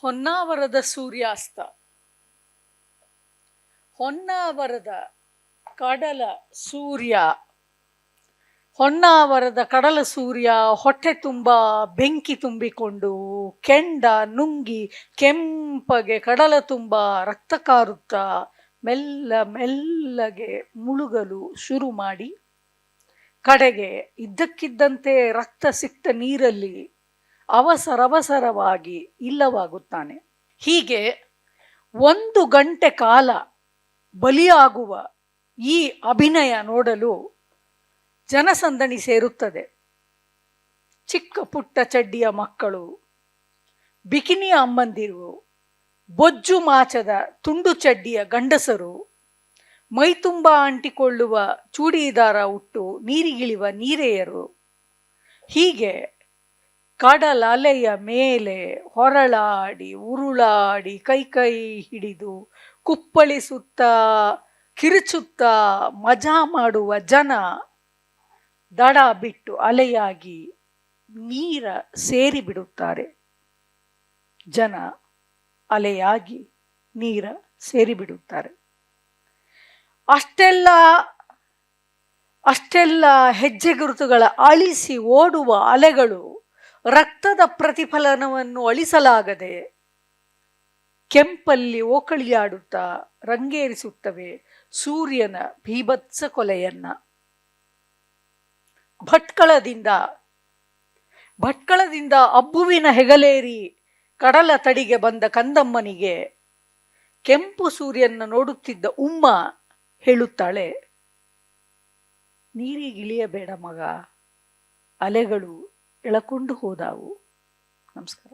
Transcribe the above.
ಹೊನ್ನಾವರದ ಸೂರ್ಯಾಸ್ತ. ಹೊನ್ನಾವರದ ಕಡಲ ಸೂರ್ಯ, ಹೊನ್ನಾವರದ ಕಡಲ ಸೂರ್ಯ ಹೊಟ್ಟೆ ತುಂಬ ಬೆಂಕಿ ತುಂಬಿಕೊಂಡು ಕೆಂಡ ನುಂಗಿ ಕೆಂಪಗೆ ಕಡಲ ತುಂಬ ರಕ್ತ ಕಾರುತ್ತಾ ಮೆಲ್ಲ ಮೆಲ್ಲಗೆ ಮುಳುಗಲು ಶುರು ಮಾಡಿ ಕಡೆಗೆ ಇದ್ದಕ್ಕಿದ್ದಂತೆ ರಕ್ತ ಸಿಕ್ತ ನೀರಲ್ಲಿ ಅವಸರವಸರವಾಗಿ ಇಲ್ಲವಾಗುತ್ತಾನೆ. ಹೀಗೆ 1 ಗಂಟೆ ಕಾಲ ಬಲಿಯಾಗುವ ಈ ಅಭಿನಯ ನೋಡಲು ಜನಸಂದಣಿ ಸೇರುತ್ತದೆ. ಚಿಕ್ಕ ಪುಟ್ಟ ಚಡ್ಡಿಯ ಮಕ್ಕಳು, ಬಿಕಿನಿಯ ಅಮ್ಮಂದಿರು, ಬೊಜ್ಜು ಮಾಚದ ತುಂಡು ಚಡ್ಡಿಯ ಗಂಡಸರು, ಮೈತುಂಬ ಅಂಟಿಕೊಳ್ಳುವ ಚೂಡಿದಾರ ಉಟ್ಟು ನೀರಿಗಿಳಿಯುವ ನೀರೆಯರು, ಹೀಗೆ ಕಡಲಲೆಯ ಮೇಲೆ ಹೊರಳಾಡಿ ಉರುಳಾಡಿ ಕೈ ಹಿಡಿದು ಕುಪ್ಪಳಿಸುತ್ತಾ ಕಿರುಚುತ್ತಾ ಮಜಾ ಮಾಡುವ ಜನ ದಡ ಬಿಟ್ಟು ಅಲೆಯಾಗಿ ನೀರ ಸೇರಿಬಿಡುತ್ತಾರೆ. ಜನ ಅಲೆಯಾಗಿ ನೀರ ಸೇರಿಬಿಡುತ್ತಾರೆ. ಅಷ್ಟೆಲ್ಲ ಹೆಜ್ಜೆ ಗುರುತುಗಳ ಅಳಿಸಿ ಓಡುವ ಅಲೆಗಳು ರಕ್ತದ ಪ್ರತಿಫಲನವನ್ನು ಅಳಿಸಲಾಗದೆ ಕೆಂಪಲ್ಲಿ ಓಕಳಿಯಾಡುತ್ತಾ ರಂಗೇರಿಸುತ್ತವೆ ಸೂರ್ಯನ ಭೀಭತ್ಸ ಕೊಲೆಯನ್ನ. ಭಟ್ಕಳದಿಂದ ಅಬ್ಬುವಿನ ಹೆಗಲೇರಿ ಕಡಲ ತಡಿಗೆ ಬಂದ ಕಂದಮ್ಮನಿಗೆ ಕೆಂಪು ಸೂರ್ಯನ ನೋಡುತ್ತಿದ್ದ ಉಮ್ಮ ಹೇಳುತ್ತಾಳೆ, ನೀರಿಗಿಳಿಯಬೇಡ ಮಗ, ಅಲೆಗಳು ಎಳಕೊಂಡು ಹೋದಾವು. ನಮಸ್ಕಾರ.